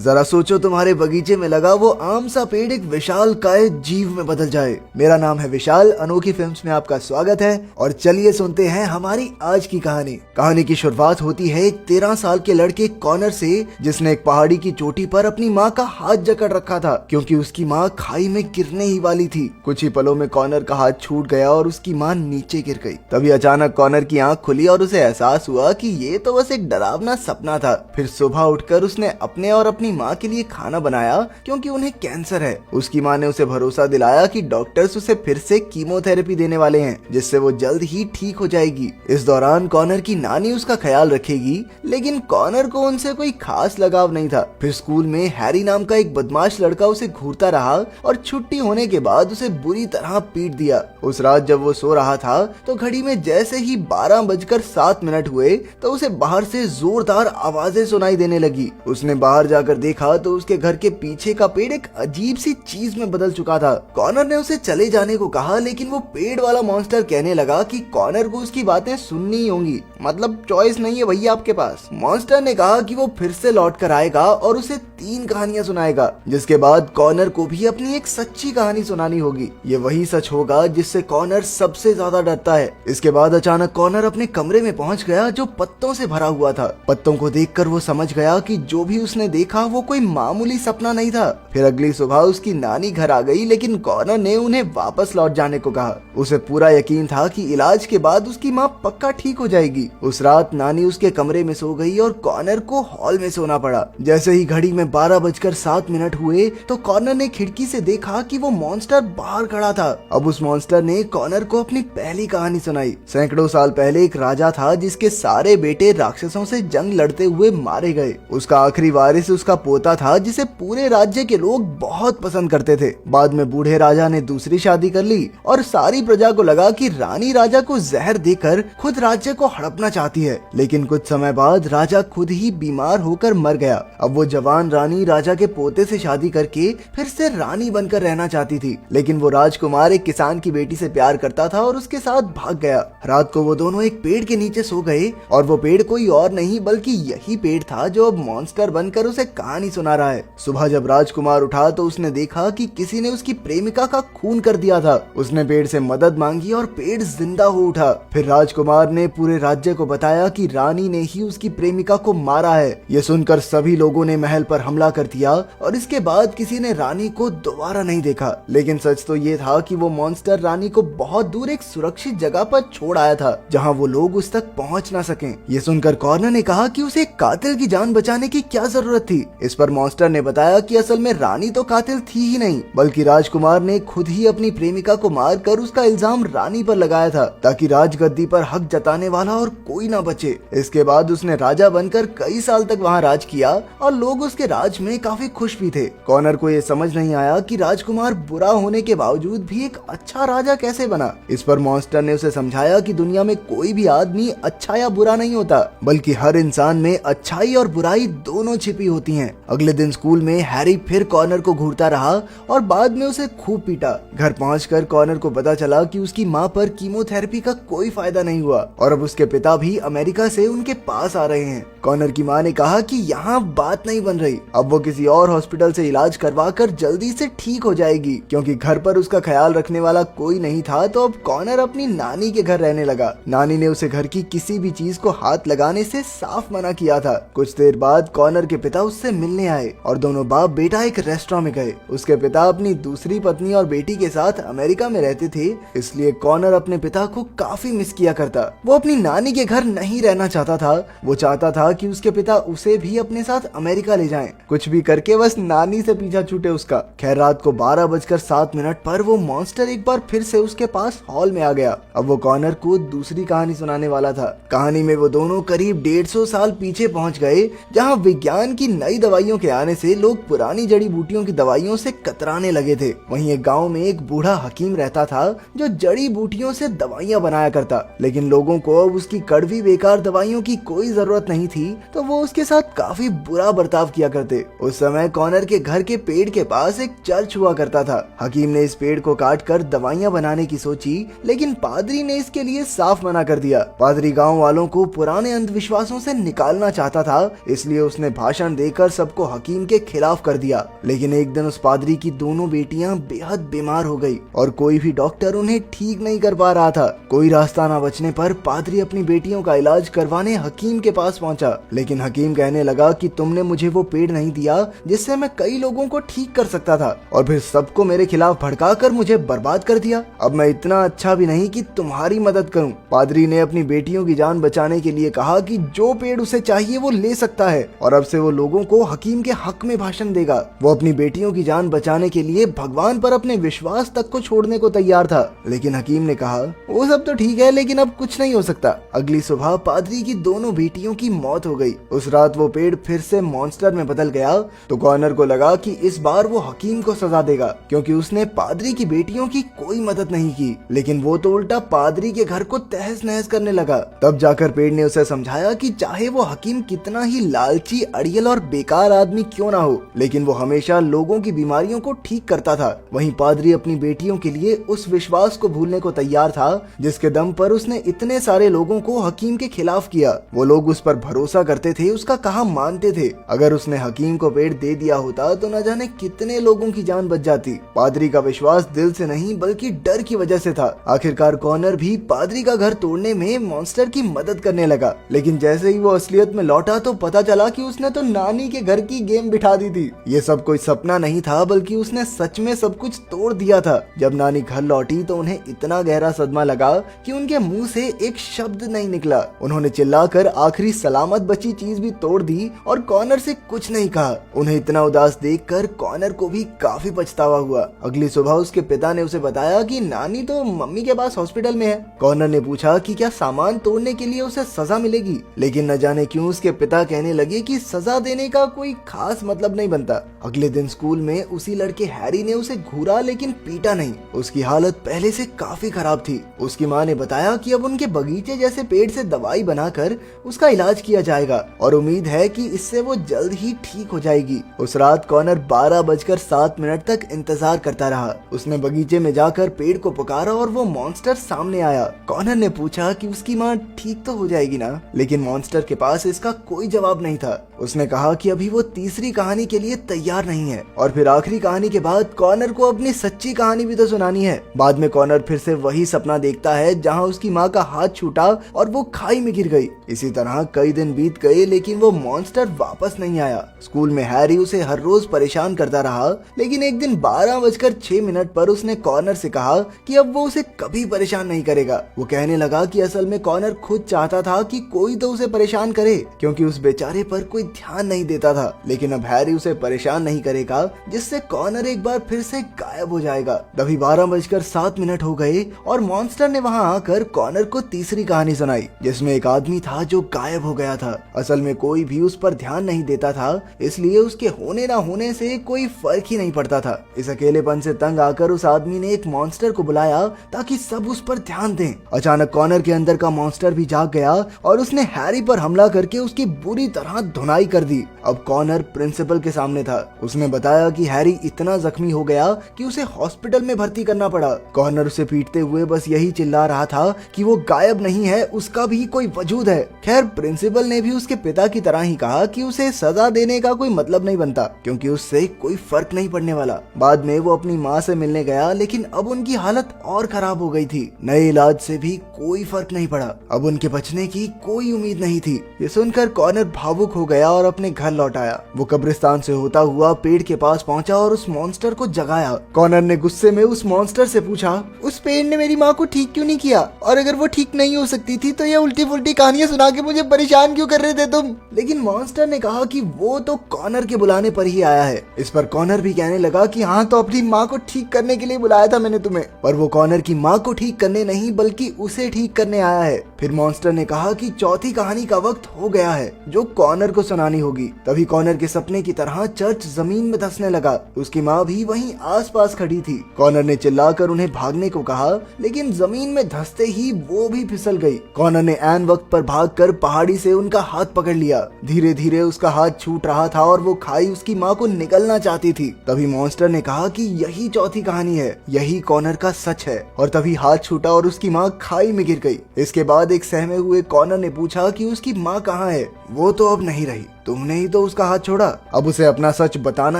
जरा सोचो तुम्हारे बगीचे में लगा वो आम सा पेड़ एक विशाल काय जीव में बदल जाए। मेरा नाम है विशाल, अनोखी फिल्म्स में आपका स्वागत है और चलिए सुनते हैं हमारी आज की कहानी। कहानी की शुरुआत होती है एक 13 साल के लड़के कॉनर से, जिसने एक पहाड़ी की चोटी पर अपनी माँ का हाथ जकड़ रखा था क्योंकि उसकी माँ खाई में गिरने ही वाली थी। कुछ ही पलों में कॉनर का हाथ छूट गया और उसकी माँ नीचे गिर गई। तभी अचानक कॉनर की आंख खुली और उसे एहसास हुआ कि ये तो बस एक डरावना सपना था। फिर सुबह उठकर उसने अपने और अपनी माँ के लिए खाना बनाया क्योंकि उन्हें कैंसर है। उसकी माँ ने उसे भरोसा दिलाया कि डॉक्टर्स उसे फिर से कीमोथेरेपी देने वाले हैं जिससे वो जल्द ही ठीक हो जाएगी। इस दौरान कॉनर की नानी उसका ख्याल रखेगी, लेकिन कॉनर को उनसे कोई खास लगाव नहीं था। फिर स्कूल में हैरी नाम का एक बदमाश लड़का उसे घूरता रहा और छुट्टी होने के बाद उसे बुरी तरह पीट दिया। उस रात जब वो सो रहा था तो घड़ी में जैसे ही 12:07 हुए तो उसे बाहर से जोरदार आवाजें सुनाई देने लगी। उसने बाहर जाकर देखा तो उसके घर के पीछे का पेड़ एक अजीब सी चीज में बदल चुका था। कॉनर ने उसे चले जाने को कहा, लेकिन वो पेड़ वाला मॉन्स्टर कहने लगा कि कॉनर को उसकी बातें सुननी ही होंगी, मतलब चॉइस नहीं है भैया आपके पास। मॉन्स्टर ने कहा कि वो फिर से लौट कर आएगा और उसे 3 कहानियां सुनाएगा, जिसके बाद कॉनर को भी अपनी एक सच्ची कहानी सुनानी होगी। ये वही सच होगा जिससे कॉनर सबसे ज्यादा डरता है। इसके बाद अचानक कॉनर अपने कमरे में पहुंच गया जो पत्तों से भरा हुआ था। पत्तों को देखकर वो समझ गया कि जो भी उसने देखा वो कोई मामूली सपना नहीं था। फिर अगली सुबह उसकी नानी घर आ गई, लेकिन कॉनर ने उन्हें वापस लौट जाने को कहा। उसे पूरा यकीन था कि इलाज के बाद उसकी माँ पक्का ठीक हो जाएगी। उस रात नानी उसके कमरे में सो गई और कॉनर को हॉल में सोना पड़ा। जैसे ही घड़ी में 12:07 हुए तो कॉनर ने खिड़की से देखा कि वो मॉन्स्टर बाहर खड़ा था। अब उस मॉन्स्टर ने कॉनर को अपनी पहली कहानी सुनाई। सैकड़ों साल पहले एक राजा था जिसके सारे बेटे राक्षसों से जंग लड़ते हुए मारे गए। उसका आखिरी वारिस उसका पोता था जिसे पूरे राज्य के लोग बहुत पसंद करते थे। बाद में बूढ़े राजा ने दूसरी शादी कर ली और सारी प्रजा को लगा कि रानी राजा को जहर देकर खुद राज्य को हड़पना चाहती है। लेकिन कुछ समय बाद राजा खुद ही बीमार होकर मर गया। अब वो जवान रानी राजा के पोते से शादी करके फिर से रानी बनकर रहना चाहती थी, लेकिन वो राजकुमार एक किसान की बेटी से प्यार करता था और उसके साथ भाग गया। रात को वो दोनों एक पेड़ के नीचे सो गए और वो पेड़ कोई और नहीं बल्कि यही पेड़ था जो अब मॉन्स्टर बनकर उसे कहानी सुना रहा है। सुबह जब राजकुमार उठा तो उसने देखा कि किसी ने उसकी प्रेमिका का खून कर दिया था। उसने पेड़ से मदद मांगी और पेड़ जिंदा हो उठा। फिर राजकुमार ने पूरे राज्य को बताया कि रानी ने ही उसकी प्रेमिका को मारा है। ये सुनकर सभी लोगों ने महल पर हमला कर दिया और इसके बाद किसी ने रानी को दोबारा नहीं देखा। लेकिन सच तो ये था कि वो मॉन्स्टर रानी को बहुत दूर एक सुरक्षित जगह पर छोड़ आया था जहाँ वो लोग उस तक पहुँच ना सके। ये सुनकर कॉर्नर ने कहा कि उसे कातिल की जान बचाने की क्या जरूरत थी। इस पर मॉन्स्टर ने बताया कि असल में रानी तो कातिल थी ही नहीं, बल्कि राजकुमार ने खुद ही अपनी प्रेमिका को मारकर उसका इल्जाम रानी पर लगाया था ताकि राजगद्दी पर हक जताने वाला और कोई ना बचे। इसके बाद उसने राजा बनकर कई साल तक वहाँ राज किया और लोग उसके राज में काफी खुश भी थे। कॉनर को ये समझ नहीं आया कि राजकुमार बुरा होने के बावजूद भी एक अच्छा राजा कैसे बना। इस पर मॉन्स्टर ने उसे समझाया कि दुनिया में कोई भी आदमी अच्छा या बुरा नहीं होता, बल्कि हर इंसान में अच्छाई और बुराई दोनों छिपी होती हैं। अगले दिन स्कूल में हैरी फिर कॉनर को घूरता रहा और बाद में उसे खूब पीटा। घर पहुंचकर कॉनर को पता चला कि उसकी माँ पर कीमोथेरेपी का कोई फायदा नहीं हुआ और अब उसके पिता भी अमेरिका से उनके पास आ रहे हैं। कॉनर की माँ ने कहा कि यहाँ बात नहीं बन रही, अब वो किसी और हॉस्पिटल से इलाज करवा कर जल्दी से ठीक हो जाएगी। क्योंकि घर पर उसका ख्याल रखने वाला कोई नहीं था तो अब कॉनर अपनी नानी के घर रहने लगा। नानी ने उसे घर की किसी भी चीज को हाथ लगाने से साफ मना किया था। कुछ देर बाद कॉनर के पिता उससे मिलने आए और दोनों बाप बेटा एक रेस्टोरेंट में गए। उसके पिता अपनी दूसरी पत्नी और बेटी के साथ अमेरिका में रहते थे, इसलिए कॉनर अपने पिता को काफी मिस किया करता। वो अपनी नानी के घर नहीं रहना चाहता था। वो चाहता था कि उसके पिता उसे भी अपने साथ अमेरिका ले जाएं, कुछ भी करके बस नानी से पीछा छूटे उसका। खैर रात को 12:07 पर वो मॉन्स्टर एक बार फिर से उसके पास हॉल में आ गया। अब वो कॉनर को दूसरी कहानी सुनाने वाला था। कहानी में वो दोनों करीब 150 साल पीछे पहुंच गए, जहां विज्ञान की नई दवाइयों के आने से लोग पुरानी जड़ी बूटियों की दवाइयों से कतराने लगे थे। वहीं एक गांव में एक बूढ़ा हकीम रहता था जो जड़ी बूटियों से दवाइयां बनाया करता, लेकिन लोगों को अब उसकी कड़वी बेकार दवाइयों की कोई जरूरत नहीं थी तो वो उसके साथ काफी बुरा बर्ताव किया करते। उस समय कॉनर के घर के पेड़ के पास एक चर्च हुआ करता था। हकीम ने इस पेड़ को काट कर दवाइयां बनाने की सोची, लेकिन पादरी ने इसके लिए साफ मना कर दिया। पादरी गांव वालों को पुराने अंधविश्वासों से निकालना चाहता था, इसलिए उसने भाषण देकर सबको हकीम के खिलाफ कर दिया। लेकिन एक दिन उस पादरी की दोनों बेटियां बेहद बीमार हो गई और कोई भी डॉक्टर उन्हें ठीक नहीं कर पा रहा था। कोई रास्ता न बचने पर पादरी अपनी बेटियों का इलाज करवाने हकीम के पास पहुंचा। लेकिन हकीम कहने लगा कि तुमने मुझे वो पेड़ नहीं दिया जिससे मैं कई लोगों को ठीक कर सकता था, और फिर सबको मेरे खिलाफ भड़का कर मुझे बर्बाद कर दिया। अब मैं इतना अच्छा भी नहीं कि तुम्हारी मदद करूं। पादरी ने अपनी बेटियों की जान बचाने के लिए कहा कि जो पेड़ उसे चाहिए वो ले सकता है, और अब से वो लोगों को हकीम के हक में भाषण देगा। वो अपनी बेटियों की जान बचाने के लिए भगवान पर अपने विश्वास तक को छोड़ने को तैयार था। लेकिन हकीम ने कहा वो सब तो ठीक है, लेकिन अब कुछ नहीं हो सकता। अगली सुबह पादरी की दोनों बेटियों की मौत हो गई। उस रात वो पेड़ फिर से मॉन्स्टर में बदल गया तो कॉनर को लगा कि इस बार वो हकीम को सजा देगा, क्योंकि उसने पादरी की बेटियों की कोई मदद नहीं की। लेकिन वो तो उल्टा पादरी के घर को तहस नहस करने लगा। तब जाकर पेड़ ने उसे समझाया कि चाहे वो हकीम कितना ही लालची, अड़ियल और बेकार आदमी क्यों ना हो, लेकिन वो हमेशा लोगों की बीमारियों को ठीक करता था। वहीं पादरी अपनी बेटियों के लिए उस विश्वास को भूलने को तैयार था जिसके दम पर उसने इतने सारे लोगों को हकीम के खिलाफ किया। वो लोग उस पर भरोसा करते थे, उसका कहा मानते थे। अगर उसने हकीम को पेड़ दे दिया होता तो न जाने कितने लोगों की जान बच जाती। पादरी का विश्वास दिल से नहीं बल्कि डर की वजह से था। आखिरकार कॉनर भी पादरी का घर तोड़ने में मॉन्स्टर की मदद करने लगा। लेकिन जैसे ही वो असलियत में लौटा तो पता चला कि उसने तो नानी के घर की गेम बिठा दी थी। ये सब कोई सपना नहीं था, बल्कि उसने सच में सब कुछ तोड़ दिया था। जब नानी घर लौटी तो उन्हें इतना गहरा सदमा लगा कि उनके मुंह से एक शब्द नहीं निकला। उन्होंने चिल्लाकर आखिरी सलामत बची चीज भी तोड़ दी और कॉनर से कुछ नहीं कहा। उन्हें इतना उदास देखकर कॉनर को भी काफी पछतावा हुआ। अगली सुबह उसके पिता ने उसे बताया कि नानी तो मम्मी के पास हॉस्पिटल में है। कॉनर ने पूछा कि क्या सामान तोड़ने के लिए उसे सजा मिलेगी, लेकिन न जाने क्यों उसके पिता कहने लगे कि सजा देने का कोई खास मतलब नहीं बनता। अगले दिन स्कूल में उसी लड़के हैरी ने उसे घूरा लेकिन पीटा नहीं। उसकी हालत पहले से काफी खराब थी। उसकी माँ ने बताया कि अब उनके बगीचे जैसे पेड़ से दवाई बनाकर उसका इलाज किया जाएगा और उम्मीद है कि इससे वो जल्द ही ठीक हो जाएगी। उस रात कॉनर 12:07 तक इंतजार करता रहा। उसने बगीचे में जाकर पेड़ को पुकारा और वो मॉन्स्टर सामने आया। कॉनर ने पूछा कि उसकी माँ ठीक तो हो जाएगी ना, लेकिन मॉन्स्टर के पास इसका कोई जवाब नहीं था। उसने कहा कि अभी वो तीसरी कहानी के लिए तैयार नहीं है, और फिर आखिरी कहानी के बाद कॉनर को अपनी सच्ची कहानी भी तो सुनानी है। बाद में कॉनर फिर से वही सपना देखता है जहां उसकी माँ का हाथ छूटा और वो खाई में गिर गई। इसी तरह कई दिन बीत गए, लेकिन वो मॉन्स्टर वापस नहीं आया। स्कूल में हैरी उसे हर रोज परेशान करता रहा, लेकिन एक दिन 12:06 पर उसने कॉनर से कहा कि अब वो उसे कभी परेशान नहीं करेगा। वो कहने लगा कि असल में कॉनर खुद चाहता था कि कोई तो उसे परेशान करे, क्योंकि उस बेचारे पर कोई ध्यान नहीं देता था। लेकिन अब हैरी उसे परेशान नहीं करेगा, जिससे कॉनर एक बार फिर से गायब हो जाएगा। तभी 12:07 हो गए और मॉन्स्टर ने वहां आकर कॉनर को तीसरी कहानी सुनाई, जिसमें एक आदमी था जो गायब हो गया था। असल में कोई भी उस पर ध्यान नहीं देता था, इसलिए उसके होने ना होने से कोई फर्क ही नहीं पड़ता था। इस अकेलेपन से तंग आकर उस आदमी ने एक मॉन्स्टर को बुलाया ताकि सब उस पर ध्यान दें। अचानक कॉनर के अंदर का मॉन्स्टर भी जाग गया और उसने हैरी पर हमला करके उसकी बुरी तरह धुनाई कर दी। अब कॉनर प्रिंसिपल के सामने था। उसने बताया कि हैरी इतना जख्मी हो गया कि उसे हॉस्पिटल में भर्ती करना पड़ा। कॉनर उसे पीटते हुए बस यही चिल्ला रहा था कि वो गायब नहीं है, उसका भी कोई वजूद है। खैर, प्रिंसिपल ने भी उसके पिता की तरह ही कहा कि उसे सजा देने का कोई मतलब नहीं बनता, क्योंकि उससे कोई फर्क नहीं पड़ने वाला। बाद में वो अपनी माँ से मिलने गया, लेकिन अब उनकी हालत और खराब हो गई थी। नए इलाज से भी कोई फर्क नहीं पड़ा। अब उनके बचने की कोई उम्मीद नहीं थी। ये सुनकर कॉनर भावुक हो गया और अपने घर लौट आया। वो कब्रिस्तान से होता हुआ पेड़ के पास पहुंचा और उस मॉन्स्टर को जगाया। कॉनर ने गुस्से में उस मॉन्स्टर से पूछा, उस पेड़ ने मेरी माँ को ठीक क्यों नहीं किया? और अगर वो ठीक नहीं हो सकती थी तो ये उल्टी फुल्टी कहानियां सुना के मुझे परेशान क्यों कर रहे थे तुम? लेकिन मॉन्स्टर ने कहा कि वो तो कॉनर के बुलाने पर ही आया है। इस पर कॉनर भी कहने लगा कि हाँ, तो अपनी माँ को ठीक करने के लिए बुलाया था मैंने तुम्हें। पर वो कॉनर की माँ को ठीक करने नहीं बल्कि उसे ठीक करने आया है। फिर मॉन्स्टर ने कहा कि चौथी कहानी का वक्त हो गया है, जो कॉनर को सुनानी होगी। तभी कॉनर के सपने की तरह चर्च जमीन में धंसने लगा। उसकी माँ भी वहीं आसपास खड़ी थी। कॉनर ने चिल्लाकर उन्हें भागने को कहा, लेकिन जमीन में धंसते ही वो भी फिसल गई। कॉनर ने ऐन वक्त पर भागकर पहाड़ी से उनका हाथ पकड़ लिया। धीरे धीरे उसका हाथ छूट रहा था और वो खाई उसकी माँ को निगलना चाहती थी। तभी मॉन्स्टर ने कहा कि यही चौथी कहानी है, यही कॉनर का सच है। और तभी हाथ छूटा और उसकी माँ खाई में गिर गई। इसके बाद एक सहमे हुए कॉनर ने पूछा कि उसकी माँ कहाँ है। वो तो अब नहीं रही, तुमने ही तो उसका हाथ छोड़ा। अब उसे अपना सच बताना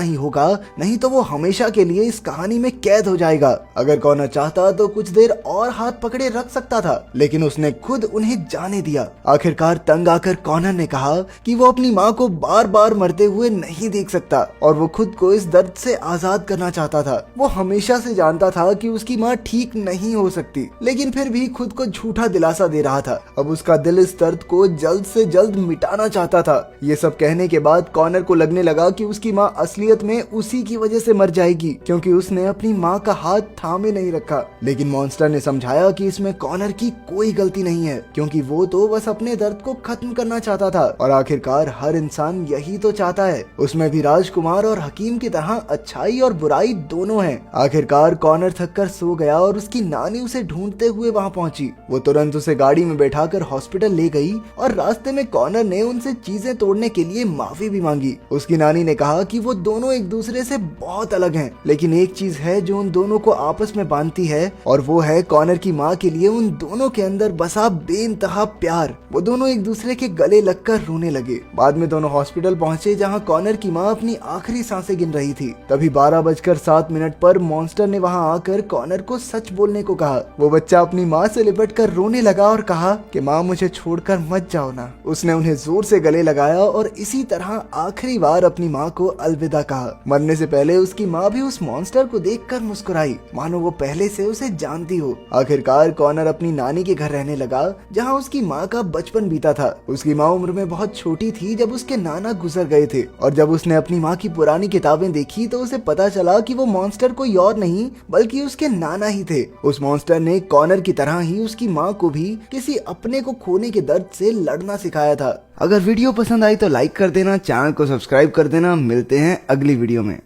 ही होगा, नहीं तो वो हमेशा के लिए इस कहानी में कैद हो जाएगा। अगर कॉनर चाहता तो कुछ देर और हाथ पकड़े रख सकता था, लेकिन उसने खुद उन्हें जाने दिया। आखिरकार तंग आकर कॉनर ने कहा कि वो अपनी माँ को बार बार मरते हुए नहीं देख सकता और वो खुद को इस दर्द से आजाद करना चाहता था। वो हमेशा से जानता था कि उसकी माँ ठीक नहीं हो सकती, लेकिन फिर भी खुद को झूठा दिलासा दे रहा था। अब उसका दिल इस दर्द को जल्द से जल्द मिटाना चाहता था। ये सब कहने के बाद कॉनर को लगने लगा कि उसकी माँ असलियत में उसी की वजह से मर जाएगी, क्योंकि उसने अपनी माँ का हाथ थामे नहीं रखा। लेकिन मॉन्स्टर ने समझाया कि इसमें कॉनर की कोई गलती नहीं है, क्योंकि वो तो बस अपने दर्द को खत्म करना चाहता था और आखिरकार हर इंसान यही तो चाहता है। उसमें भी राजकुमार और हकीम की तरह अच्छाई और बुराई दोनों हैं। आखिरकार कॉनर थककर सो गया और उसकी नानी उसे ढूंढते हुए वहाँ पहुंची। वो तुरंत उसे गाड़ी में बैठाकर हॉस्पिटल ले गई और रास्ते में कॉनर ने उनसे चीजें तोड़ने के लिए माफी भी मांगी। उसकी नानी ने कहा कि वो दोनों एक दूसरे से बहुत अलग हैं, लेकिन एक चीज है जो उन दोनों को आपस में बांधती है और वो है कॉनर की माँ के लिए उन दोनों के अंदर बसा बेइंतहा प्यार। वो दोनों एक दूसरे के गले लगकर रोने लगे। बाद में दोनों हॉस्पिटल पहुंचे जहाँ कॉनर की माँ अपनी आखिरी सांसें गिन रही थी। तभी 12:07 पर मॉन्स्टर ने वहाँ आकर कॉनर को सच बोलने को कहा। वो बच्चा अपनी माँ से लिपटकर रोने लगा और कहा कि माँ मुझे छोड़कर मत जाओ ना। उसने उन्हें जोर से गले लगाया और इसी तरह आखिरी बार अपनी माँ को अलविदा कहा। मरने से पहले उसकी माँ भी उस मॉन्स्टर को देखकर मुस्कुराई, मानो वो पहले से उसे जानती हो। आखिरकार कॉनर अपनी नानी के घर रहने लगा, जहाँ उसकी माँ का बचपन बीता था। उसकी माँ उम्र में बहुत छोटी थी जब उसके नाना गुजर गए थे, और जब उसने अपनी माँ की पुरानी किताबें देखी तो उसे पता चला कि वो मॉन्स्टर कोई और नहीं बल्कि उसके नाना ही थे। उस मॉन्स्टर ने कॉनर की तरह ही उसकी माँ को भी किसी अपने को खोने के दर्द से लड़ना सिखाया था। अगर वीडियो पसंद आई तो लाइक कर देना, चैनल को सब्सक्राइब कर देना। मिलते हैं अगली वीडियो में।